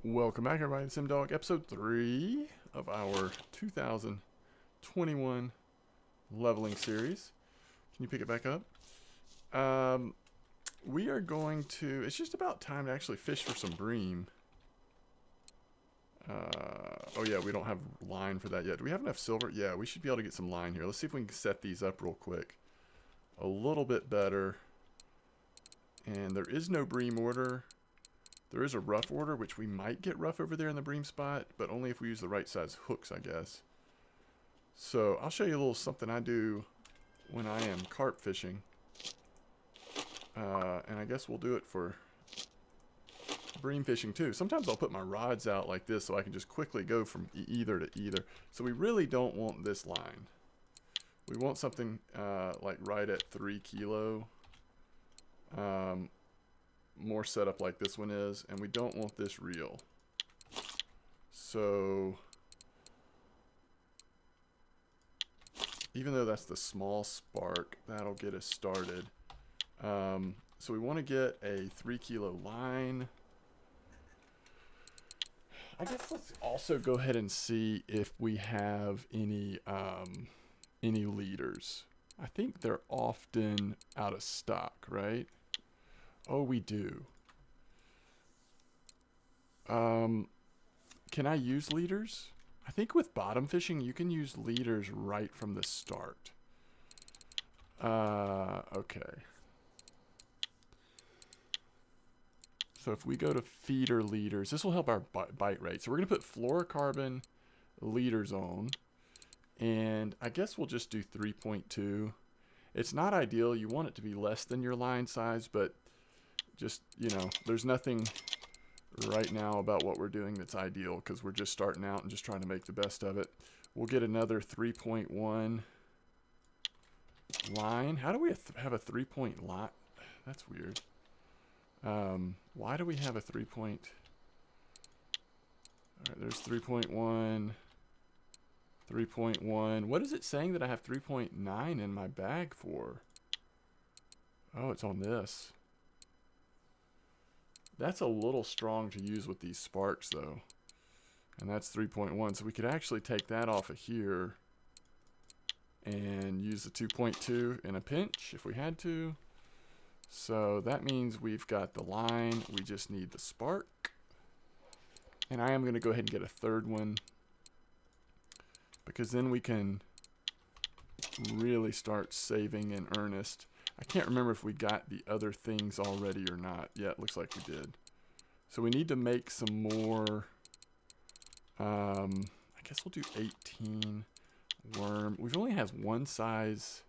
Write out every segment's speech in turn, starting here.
Welcome back, everybody. It's MDawg, episode 3 of our 2021 leveling series. Can you pick it back up? We are going to... It's just about time to actually fish for some bream. Oh yeah, we don't have line for that yet. Do we have enough silver? Yeah, we should be able to get some line here. Let's see if we can set these up real quick. A little bit better. And there is no bream order. There is a rough order, which we might get rough over there in the bream spot, but only if we use the right size hooks, I guess. So I'll show you a little something I do when I am carp fishing. And I guess we'll do it for bream fishing too. Sometimes I'll put my rods out like this so I can just quickly go from either to either. So we really don't want this line. We want something like right at 3 kilo. More setup like this one is, and we don't want this reel. So even though that's the small spark, that'll get us started. So we want to get a 3 kilo line. I guess let's also go ahead and see if we have any leaders. I think they're often out of stock, right? Oh, we do. Can I use leaders? I think with bottom fishing, you can use leaders right from the start. Okay. So if we go to feeder leaders, this will help our bite rate. So we're going to put fluorocarbon leaders on. And I guess we'll just do 3.2. It's not ideal. You want it to be less than your line size, but just, you know, there's nothing right now about what we're doing that's ideal because we're just starting out and just trying to make the best of it. We'll get another 3.1 line. How do we have a 3-point line? That's weird. Why do we have a 3-point? All right, there's 3.1, 3.1. What is it saying that I have 3.9 in my bag for? Oh, it's on this. That's a little strong to use with these sparks, though. And that's 3.1. So we could actually take that off of here and use the 2.2 in a pinch if we had to. So that means we've got the line. We just need the spark. And I am going to go ahead and get a third one, because then we can really start saving in earnest. I can't remember if we got the other things already or not. Yeah, it looks like we did. So we need to make some more. I guess we'll do 18 worm. We've only has one size.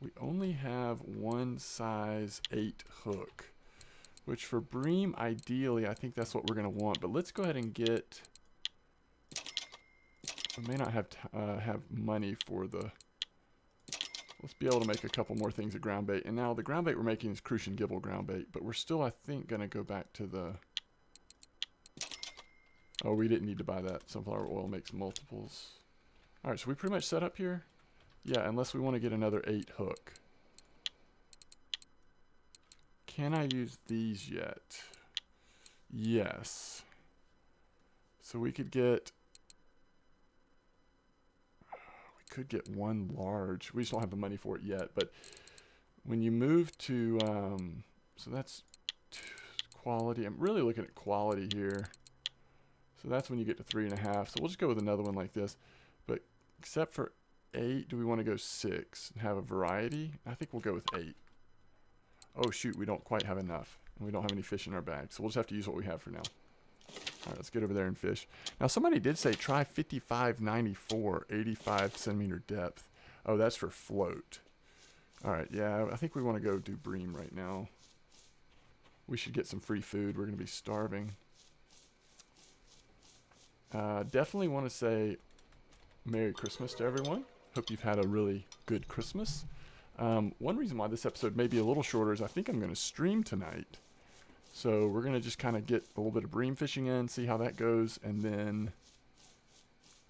We only have one size 8 hook, which for bream, ideally, I think that's what we're going to want. But let's go ahead and get. We may not have money for the. Let's be able to make a couple more things at ground bait. And now the ground bait we're making is Crucian Gibble ground bait, but we're still, I think, going to go back to the... Oh, we didn't need to buy that. Sunflower oil makes multiples. All right, so we pretty much set up here? Yeah, unless we want to get another 8 hook. Can I use these yet? Yes. So we could get... Could get one large. We just don't have the money for it yet. But when you move to, so that's quality. I'm really looking at quality here. So that's when you get to 3.5. So we'll just go with another one like this. But except for 8, do we want to go 6 and have a variety? I think we'll go with 8. Oh shoot, we don't quite have enough. And we don't have any fish in our bag. So we'll just have to use what we have for now. All right, let's get over there and fish. Now, somebody did say try 5594, 85 centimeter depth. Oh, that's for float. All right, yeah, I think we want to go do bream right now. We should get some free food. We're going to be starving. Definitely want to say Merry Christmas to everyone. Hope you've had a really good Christmas. One reason why this episode may be a little shorter is I think I'm going to stream tonight. So we're going to just kind of get a little bit of bream fishing in, see how that goes, and then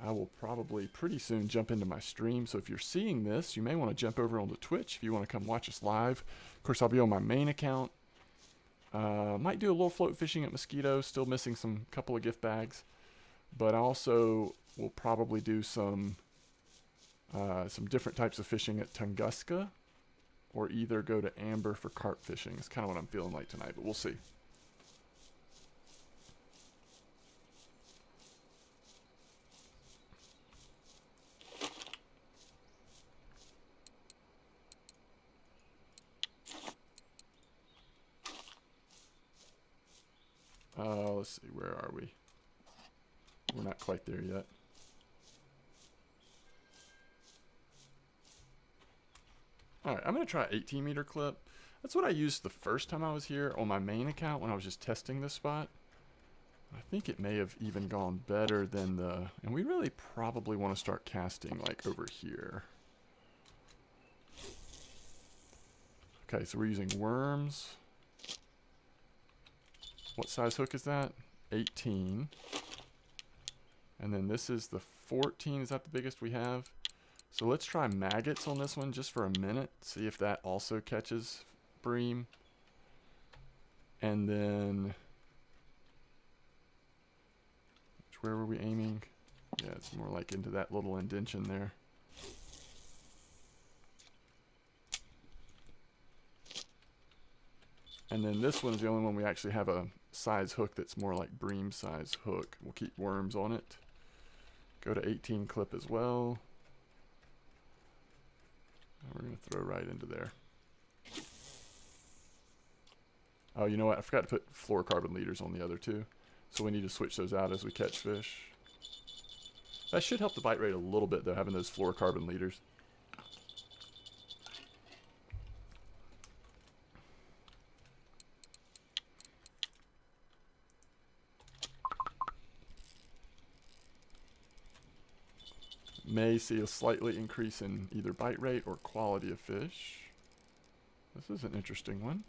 I will probably pretty soon jump into my stream. So if you're seeing this, you may want to jump over onto Twitch if you want to come watch us live. Of course, I'll be on my main account. Might do a little float fishing at Mosquito, still missing some couple of gift bags. But also will probably do some different types of fishing at Tunguska, or either go to Amber for carp fishing. It's kind of what I'm feeling like tonight, but we'll see. Let's see, where are we? We're not quite there yet. Alright, I'm going to try an 18 meter clip. That's what I used the first time I was here on my main account when I was just testing this spot. I think it may have even gone better than the... And we really probably want to start casting like over here. Okay, so we're using worms. What size hook is that? 18. And then this is the 14. Is that the biggest we have? So let's try maggots on this one just for a minute. See if that also catches bream. And then... where were we aiming? Yeah, it's more like into that little indention there. And then this one is the only one we actually have a size hook that's more like bream size hook. We'll keep worms on it. Go to 18 clip as well. And we're going to throw right into there. Oh, you know what? I forgot to put fluorocarbon leaders on the other two. So we need to switch those out as we catch fish. That should help the bite rate a little bit though, having those fluorocarbon leaders. May see a slightly increase in either bite rate or quality of fish. This is an interesting one.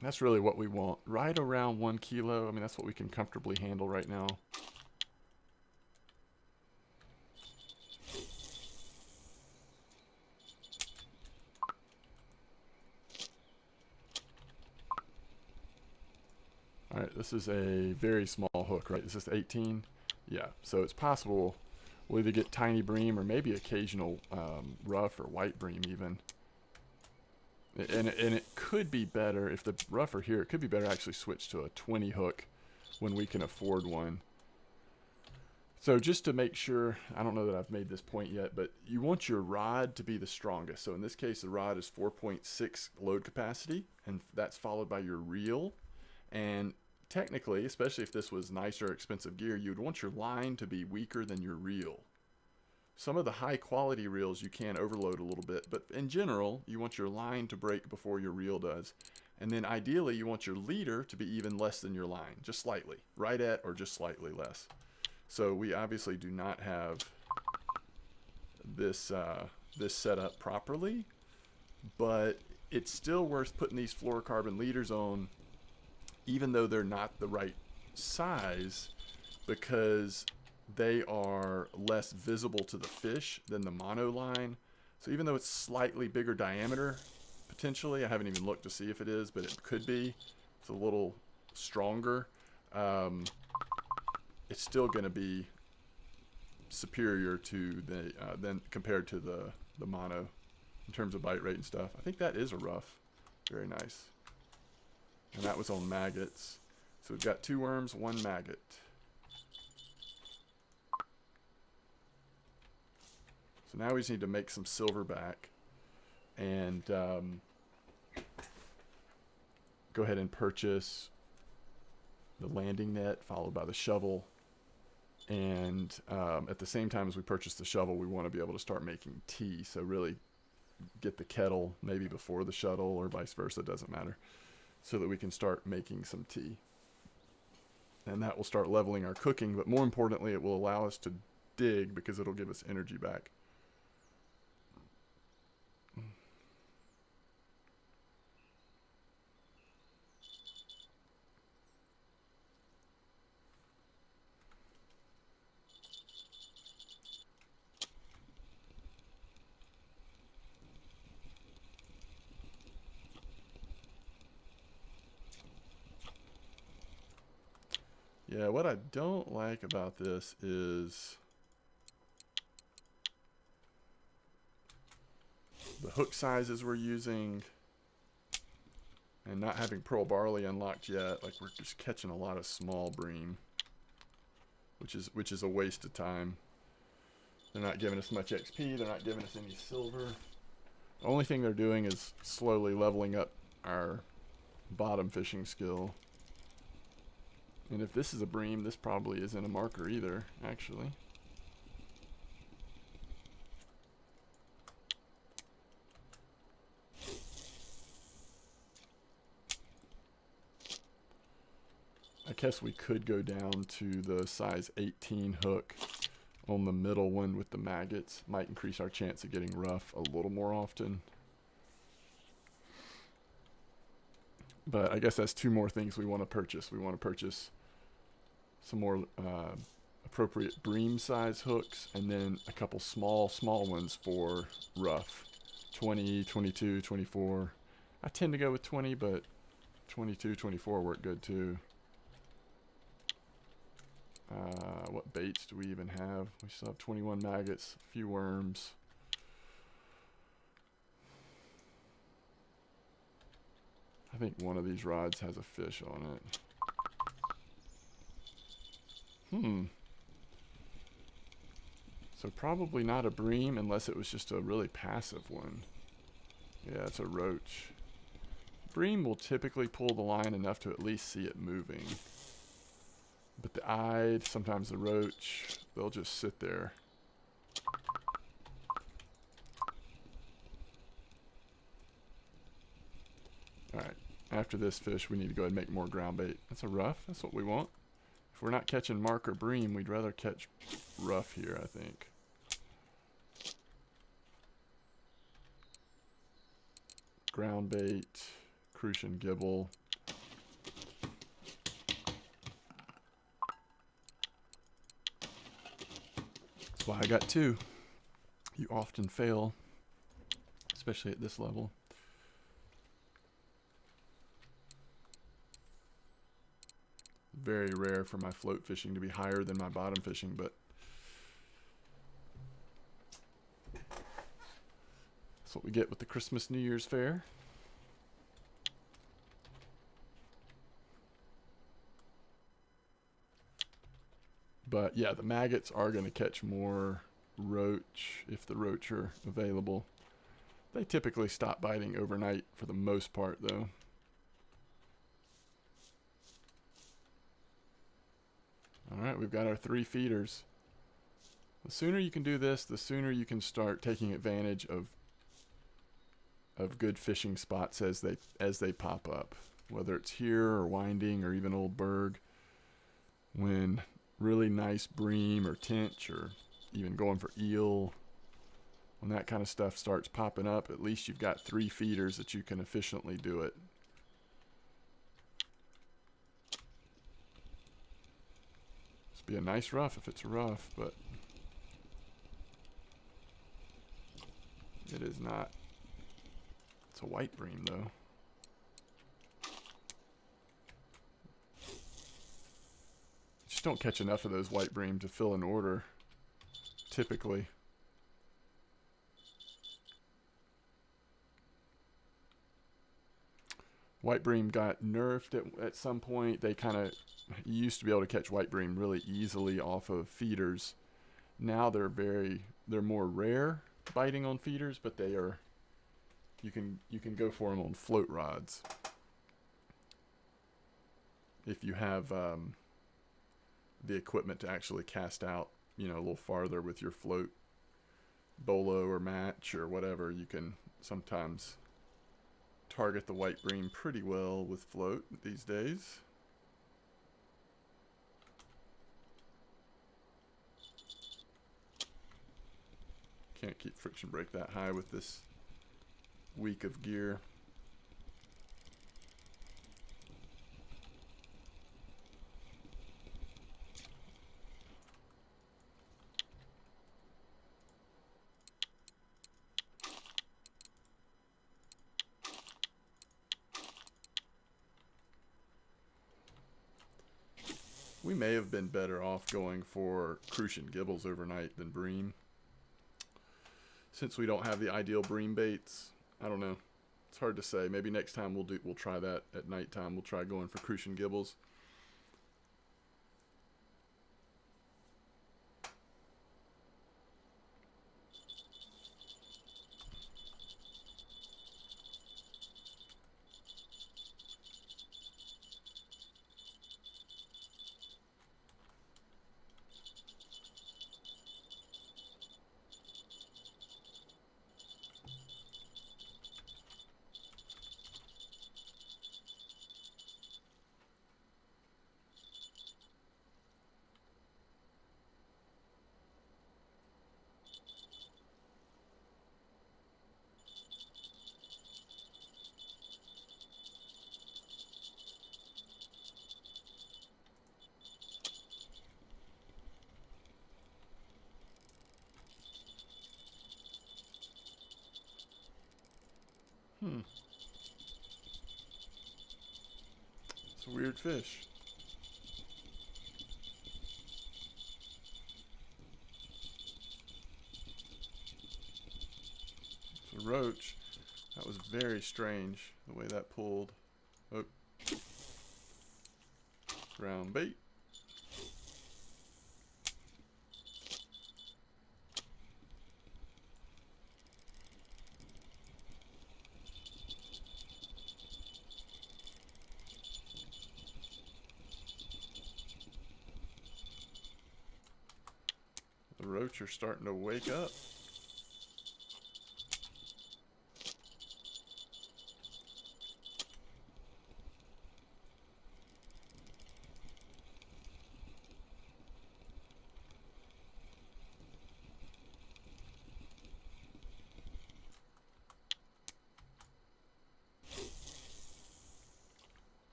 That's really what we want. Right around 1 kilo. I mean, that's what we can comfortably handle right now. Alright, this is a very small hook, right? Is this 18? Yeah, so it's possible we'll either get tiny bream or maybe occasional rough or white bream even. And it could be better, if the rough are here, it could be better actually switch to a 20 hook when we can afford one. So just to make sure, I don't know that I've made this point yet, but you want your rod to be the strongest. So in this case, the rod is 4.6 load capacity, and that's followed by your reel. And technically, especially if this was nicer, expensive gear, you'd want your line to be weaker than your reel. Some of the high quality reels you can overload a little bit, but in general, you want your line to break before your reel does. And then ideally, you want your leader to be even less than your line, just slightly, right at or just slightly less. So we obviously do not have this, this set up properly, but it's still worth putting these fluorocarbon leaders on, even though they're not the right size, because they are less visible to the fish than the mono line. So even though it's slightly bigger diameter, potentially, I haven't even looked to see if it is, but it could be. It's a little stronger. It's still going to be superior to the than compared to the mono in terms of bite rate and stuff. I think that is a rough. Very nice. And that was on maggots. So we've got 2 worms, 1 maggot. So now we just need to make some silverback and go ahead and purchase the landing net followed by the shovel. And at the same time as we purchase the shovel, we want to be able to start making tea. So really get the kettle maybe before the shuttle or vice versa, it doesn't matter, so that we can start making some tea. And that will start leveling our cooking, but more importantly, it will allow us to dig because it'll give us energy back. Yeah, what I don't like about this is the hook sizes we're using and not having pearl barley unlocked yet. Like, we're just catching a lot of small bream, which is a waste of time. They're not giving us much XP. They're not giving us any silver. The only thing they're doing is slowly leveling up our bottom fishing skill. And if this is a bream, this probably isn't a marker either, actually. I guess we could go down to the size 18 hook on the middle one with the maggots. Might increase our chance of getting rough a little more often. But I guess that's two more things we want to purchase. We want to purchase some more appropriate bream size hooks, and then a couple small ones for rough. 20, 22, 24. I tend to go with 20, but 22, 24 work good too. What baits do we even have? We still have 21 maggots, a few worms. I think one of these rods has a fish on it. So probably not a bream unless it was just a really passive one. Yeah, it's a roach. Bream will typically pull the line enough to at least see it moving. But the eyed, sometimes the roach, they'll just sit there. Alright, after this fish, we need to go ahead and make more ground bait. That's a rough, that's what we want. If we're not catching marker bream, we'd rather catch rough here, I think. Ground bait, crucian gibble. That's why I got two. You often fail, especially at this level. Very rare for my float fishing to be higher than my bottom fishing, but that's what we get with the Christmas New Year's fair. But yeah, the maggots are going to catch more roach if the roach are available. They typically stop biting overnight for the most part, though. Alright, we've got our 3 feeders. The sooner you can do this, the sooner you can start taking advantage of good fishing spots as they pop up. Whether it's here or Winding or even Old Berg. When really nice bream or tench or even going for eel, when that kind of stuff starts popping up, at least you've got 3 feeders that you can efficiently do it. This would be a nice rough if it's a rough, but it is not. It's a white bream though. Just don't catch enough of those white bream to fill an order, typically. White bream got nerfed at some point. They kind of used to be able to catch white bream really easily off of feeders. Now they're more rare biting on feeders, but they are. You can go for them on float rods if you have the equipment to actually cast out, a little farther with your float bolo or match or whatever. You can sometimes target the white bream pretty well with float these days. Can't keep friction brake that high with this week of gear. We may have been better off going for crucian gibbles overnight than bream. Since we don't have the ideal bream baits, I don't know. It's hard to say. Maybe next time we'll try that at nighttime. We'll try going for crucian gibbles. It's a weird fish. It's a roach. That was very strange, the way that pulled. Oh. Round bait. The roach are starting to wake up.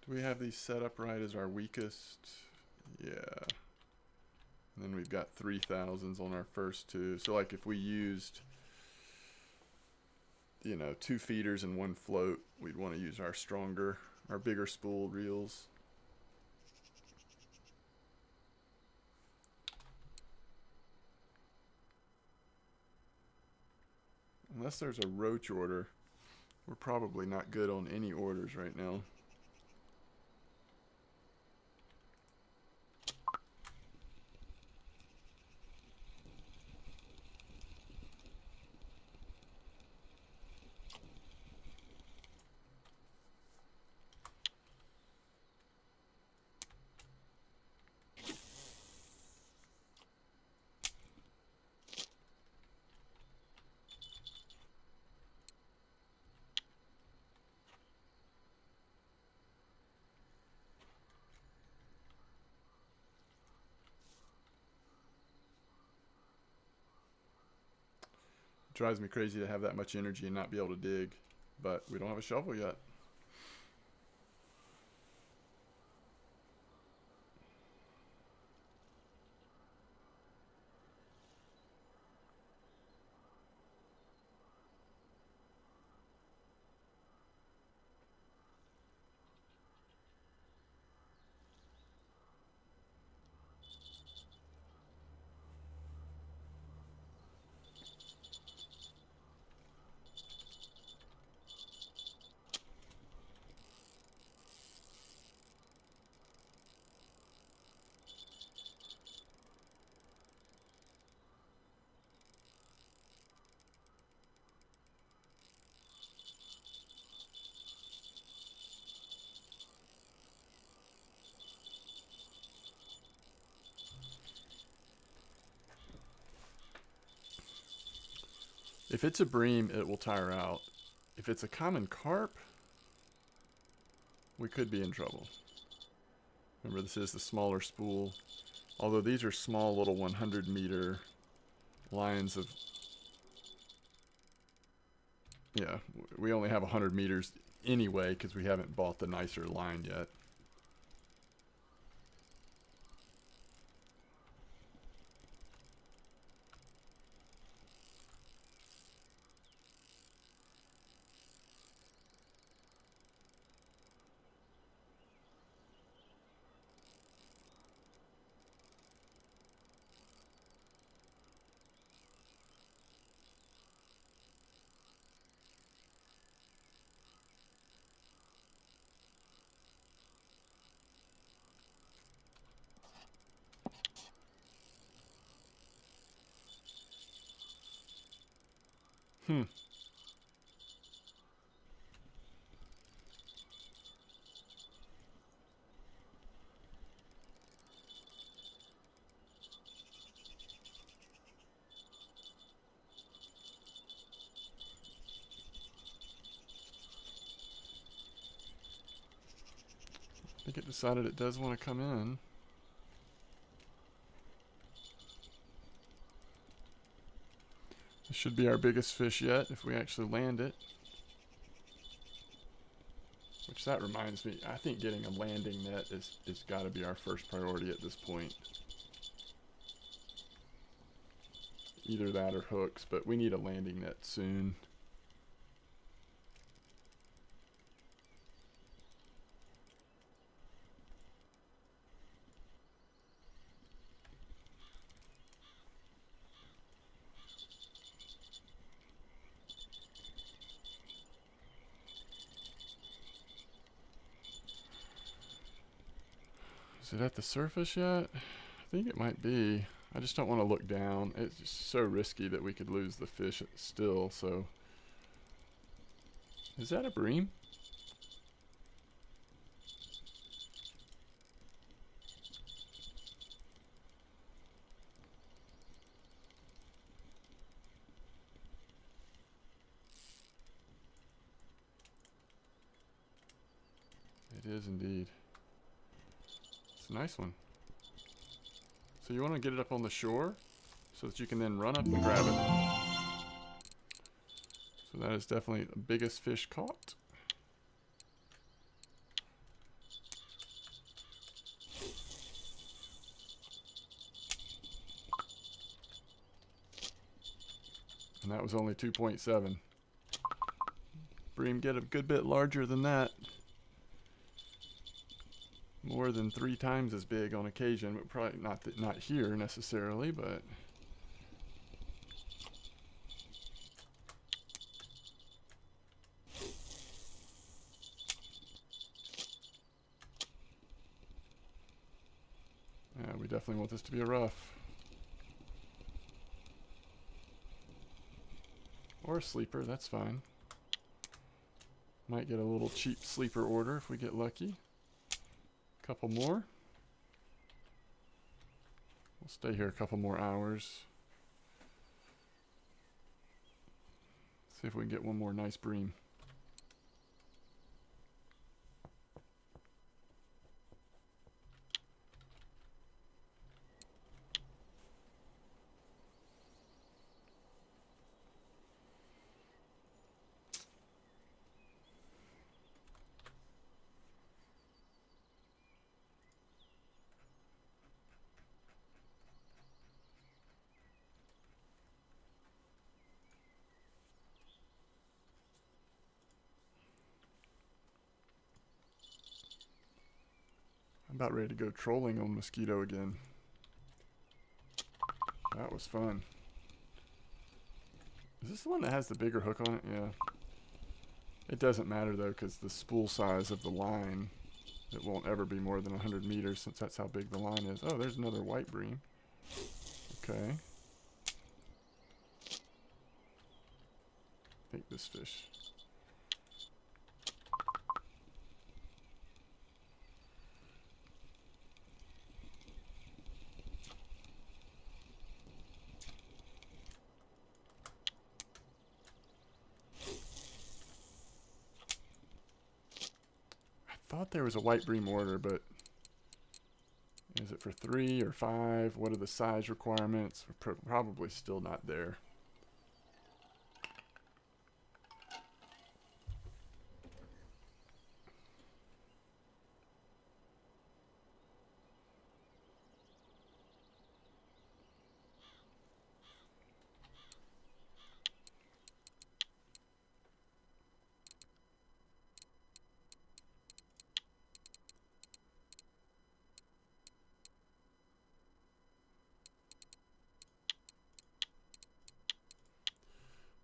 Do we have these set up right as our weakest? Yeah. And then we've got 3,000s on our first two. So like if we used, you know, 2 feeders and 1 float, we'd want to use our bigger spool reels. Unless there's a roach order, we're probably not good on any orders right now. Drives me crazy to have that much energy and not be able to dig, but we don't have a shovel yet. If it's a bream, it will tire out. If it's a common carp, we could be in trouble. Remember, this is the smaller spool. Although these are small little 100-meter lines of... Yeah, we only have 100 meters anyway because we haven't bought the nicer line yet. Hmm. I think it decided it does want to come in. This should be our biggest fish yet if we actually land it. Which that reminds me, I think getting a landing net is got to be our first priority at this point. Either that or hooks, but we need a landing net soon. Is it at the surface yet? I think it might be. I just don't want to look down. It's just so risky that we could lose the fish still, so. Is that a bream? It is indeed. It's a nice one. So you want to get it up on the shore so that you can then run up and grab it. So that is definitely the biggest fish caught. And that was only 2.7. Bream get a good bit larger than that. More than 3 times as big on occasion, but probably not here necessarily, but yeah, we definitely want this to be a rough. Or a sleeper, that's fine. Might get a little cheap sleeper order if we get lucky. Couple more. We'll stay here a couple more hours. See if we can get one more nice bream. I'm about ready to go trolling on Mosquito again. That was fun. Is this the one that has the bigger hook on it? Yeah. It doesn't matter though, because the spool size of the line, it won't ever be more than 100 meters since that's how big the line is. Oh, there's another white bream. Okay. I think this fish. I thought there was a white bream order, but is it for 3 or 5? What are the size requirements? We're probably still not there.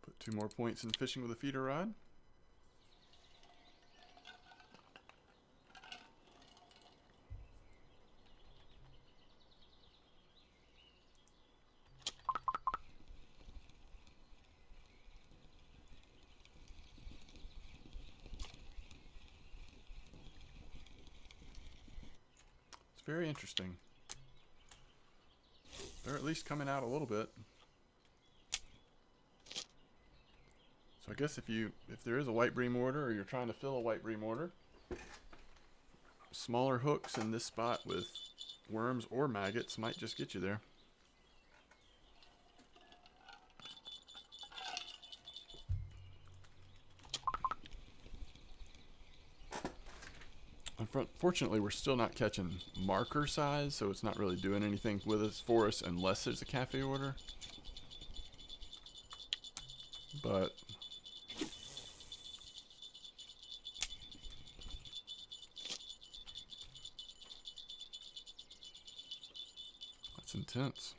Put 2 more points in fishing with a feeder rod. very interesting. They're at least coming out a little bit. So I guess if there is a white bream mortar, or you're trying to fill a white bream mortar, smaller hooks in this spot with worms or maggots might just get you there. Unfortunately, we're still not catching marker size, so it's not really doing anything with us for us unless it's a cafe order. But that's intense.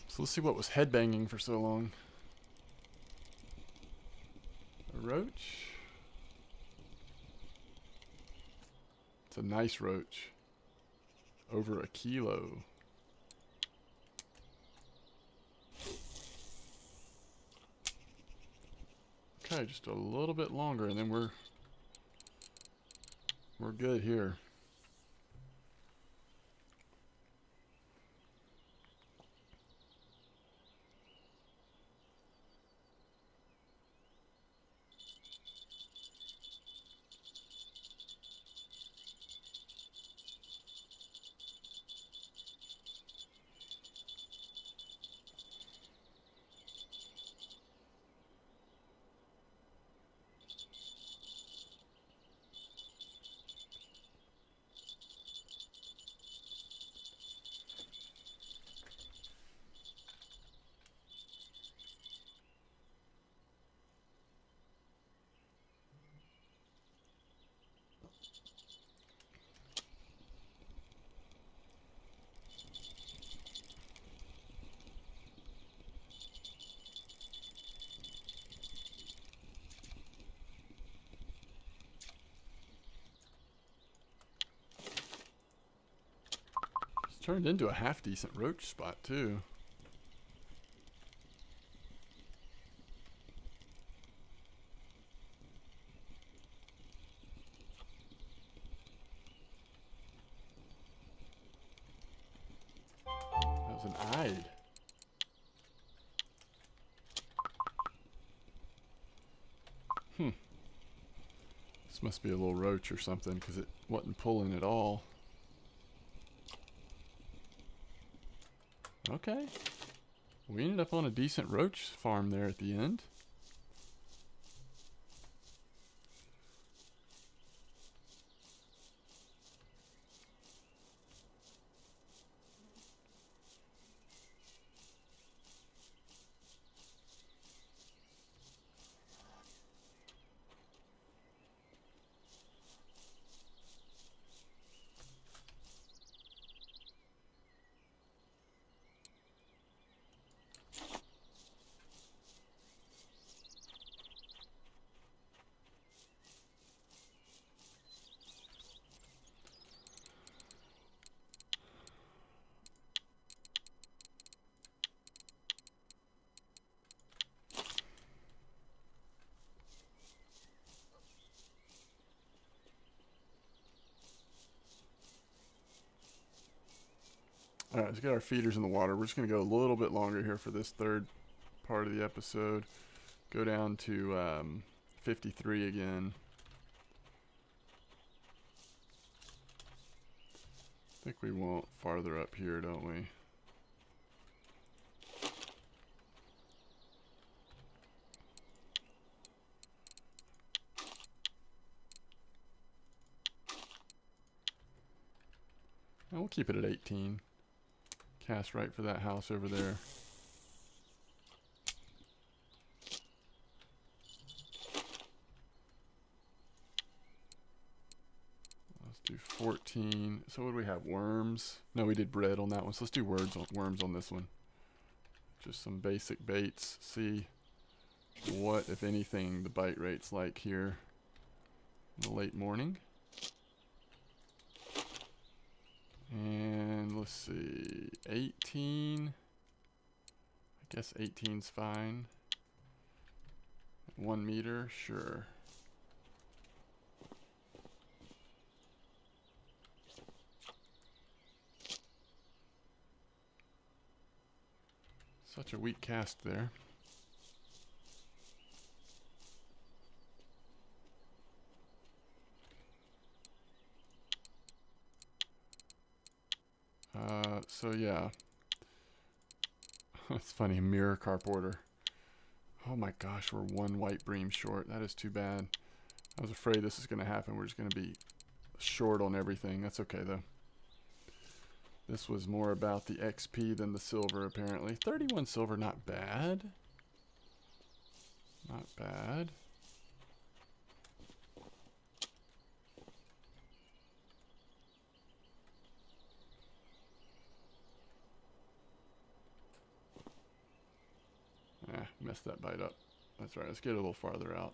So let's see what was headbanging for so long. A roach. It's a nice roach. Over a kilo. Okay, just a little bit longer and then we're good here. Turned into a half decent roach spot too. That was an eye. This must be a little roach or something because it wasn't pulling at all. Okay. We ended up on a decent roach farm there at the end. Alright, let's get our feeders in the water. We're just going to go a little bit longer here for this third part of the episode. Go down to 53 again. I think we want farther up here, don't we? keep it at 18. Cast right for that house over there. Let's do 14. So what do we have? Worms? No, we did bread on that one. So let's do worms on this one. Just some basic baits. See what, if anything, the bite rate's like here in the late morning. And let's see, 18. I guess 18's fine. 1 meter, sure. Such a weak cast there. So yeah. It's funny, mirror carp order. Oh my gosh, we're 1 white bream short. That is too bad. I was afraid this is going to happen. We're just going to be short on everything. That's okay though. This was more about the XP than the silver apparently. 31 silver, not bad. Not bad. Messed that bite up. That's right, let's get a little farther out.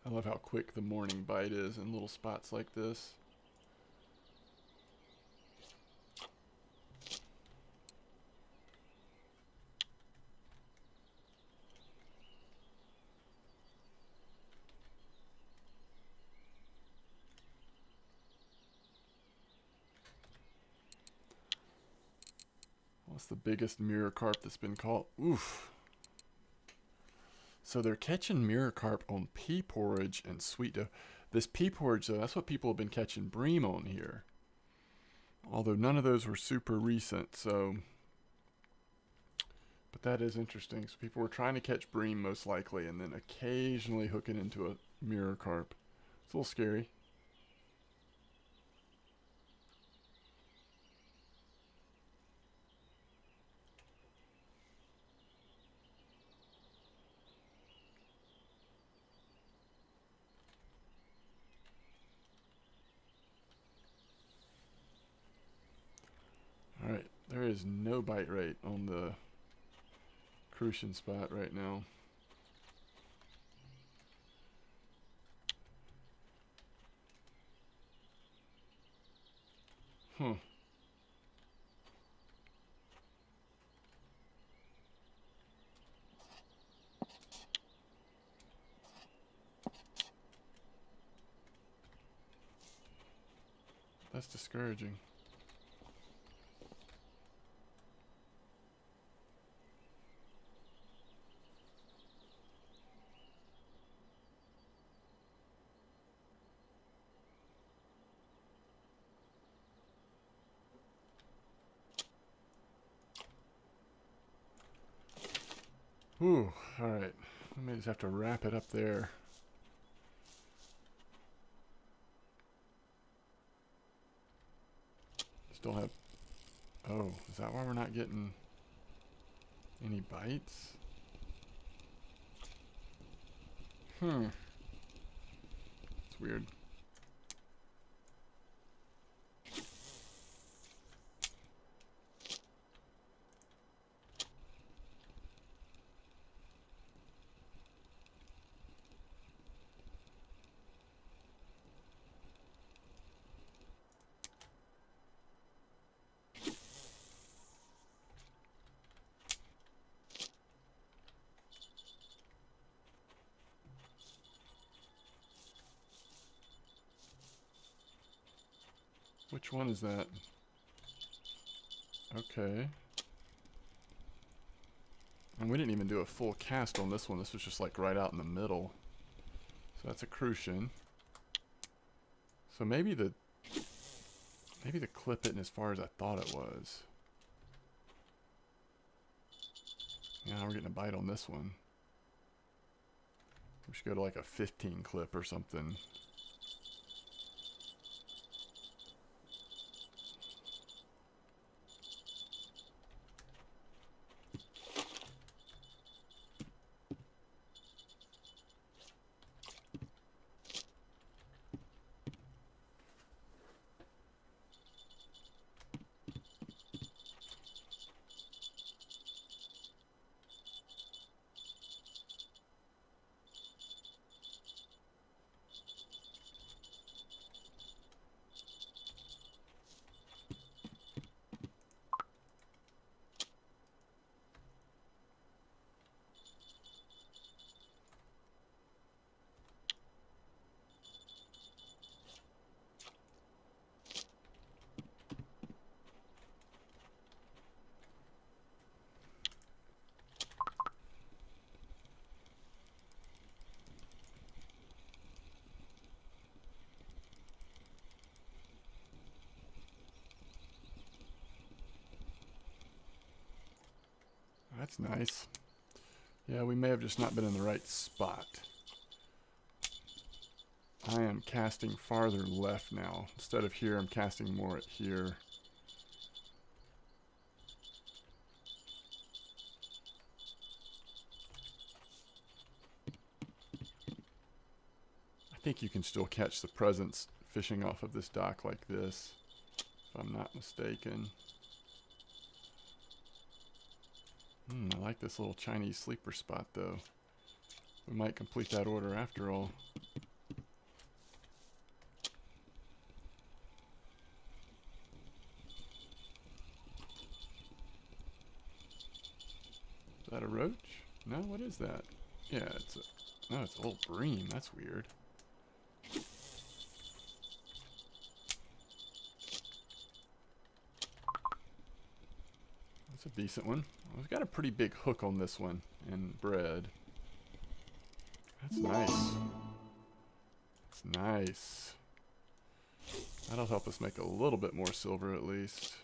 I love how quick the morning bite is in little spots like this. What's the biggest mirror carp that's been caught? Oof. So they're catching mirror carp on pea porridge and sweet dough. This pea porridge, though, that's what people have been catching bream on here. Although none of those were super recent, so... But that is interesting. So people were trying to catch bream most likely, and then occasionally hooking into a mirror carp. It's a little scary. Alright, there is no bite rate on the crucian spot right now. Huh. That's discouraging. Whew, alright. I may just have to wrap it up there. Still have... Oh, is that why we're not getting any bites? It's weird. Which one is that? Okay. And we didn't even do a full cast on this one. This was just like right out in the middle. So that's a crucian. So maybe the clip isn't as far as I thought it was. Yeah, we're getting a bite on this one. We should go to like a 15 clip or something. That's nice. Yeah, we may have just not been in the right spot. I am casting farther left now. Instead of here, I'm casting more at here. I think you can still catch the presence fishing off of this dock like this, if I'm not mistaken. I like this little Chinese sleeper spot though. We might complete that order after all. Is that a roach? No, what is that? Yeah, it's a, no, it's a little bream. That's weird. That's a decent one. We've got a pretty big hook on this one and bread. That's nice. That's nice. That'll help us make a little bit more silver at least.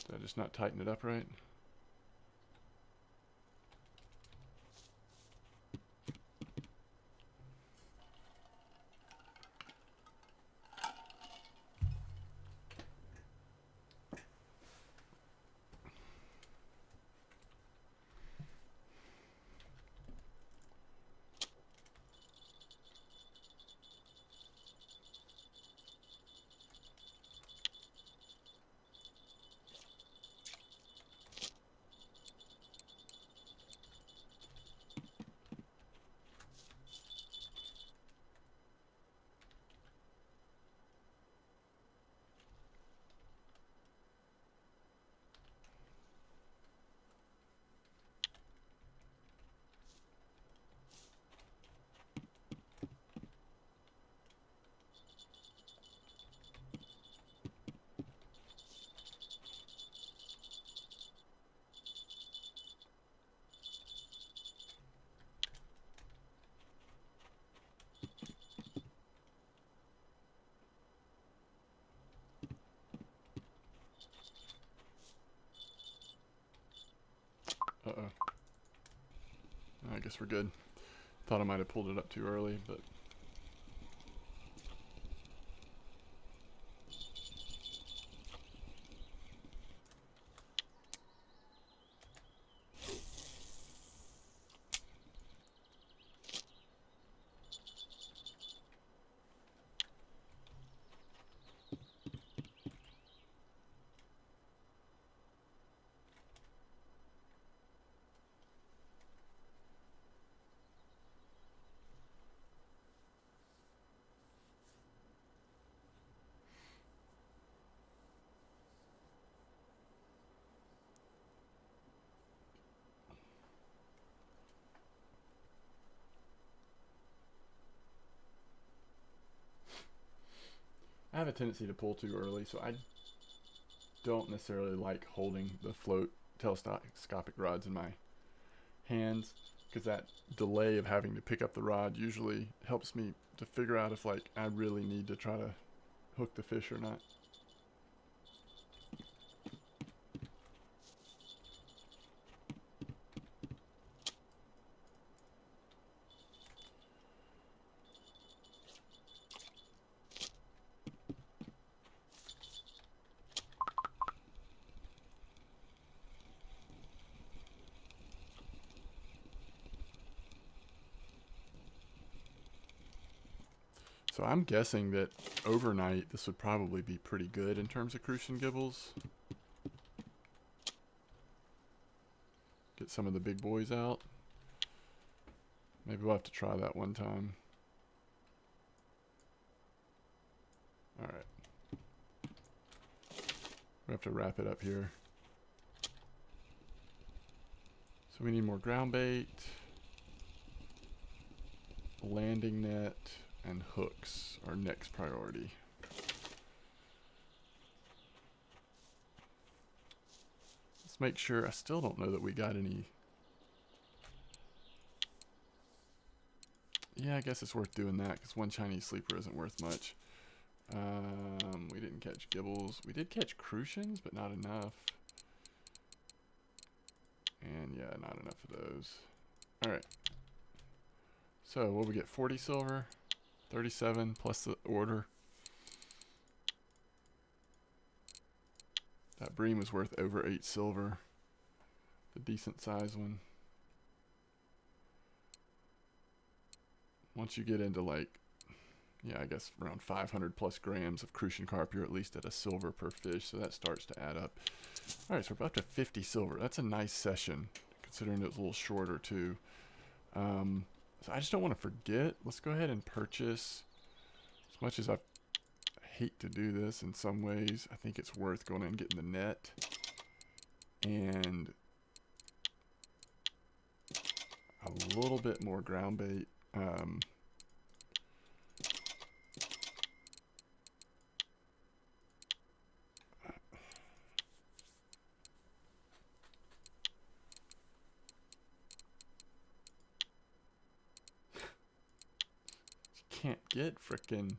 Did I just not tighten it up right? Uh-oh. I guess we're good. Thought I might have pulled it up too early, but... have a tendency to pull too early, so I don't necessarily like holding the float telescopic rods in my hands, because that delay of having to pick up the rod usually helps me to figure out if like I really need to try to hook the fish or not. So I'm guessing that overnight this would probably be pretty good in terms of crucian gibbles. Get some of the big boys out. Maybe we'll have to try that one time. Alright. We have to wrap it up here. So we need more ground bait, landing net, and hooks are next priority. Let's make sure. I still don't know that we got any. Yeah, I guess it's worth doing that because one Chinese sleeper isn't worth much. We didn't catch gibbles. We did catch crucians, but not enough. And yeah, not enough of those. All right. So what we get? 40 silver. 37 plus the order. That bream was worth over 8 silver. The decent size one. Once you get into like, yeah, I guess around 500 plus grams of crucian carp, you're at least at a silver per fish, so that starts to add up. All right, so we're up to 50 silver. That's a nice session, considering it was a little shorter too. So I just don't want to forget. Let's go ahead and purchase. As much as I hate to do this in some ways, I think it's worth going in and getting the net. And a little bit more ground bait. Can't get frickin'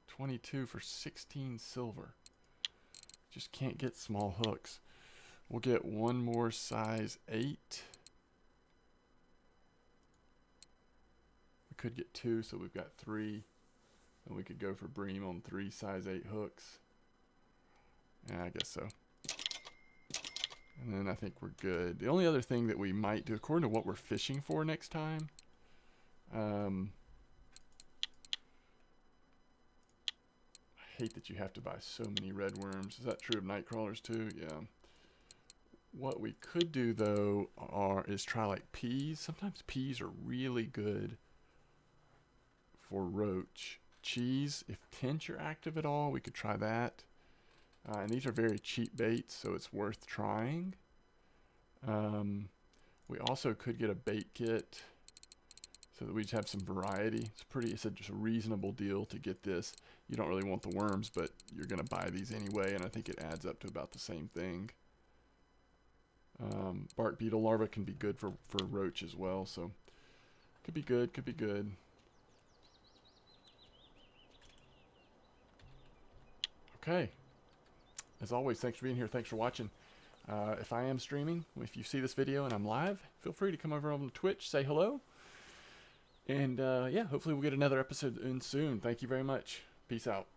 22 for 16 silver. Just can't get small hooks. We'll get one more size 8. We could get 2, so we've got 3. And we could go for bream on 3 size 8 hooks. Yeah, I guess so. And then I think we're good. The only other thing that we might do, according to what we're fishing for next time, hate that you have to buy so many red worms. Is that true of night crawlers too? Yeah. What we could do though is try like peas. Sometimes peas are really good for roach. Cheese, if tench are active at all, we could try that. And these are very cheap baits, so it's worth trying. We also could get a bait kit so that we just have some variety. It's just a reasonable deal to get this. You don't really want the worms, but you're going to buy these anyway, and I think it adds up to about the same thing. Bark beetle larvae can be good for roach as well, so could be good, could be good. Okay. As always, thanks for being here. Thanks for watching. If I am streaming, if you see this video and I'm live, feel free to come over on Twitch, say hello. And yeah, hopefully we'll get another episode in soon. Thank you very much. Peace out.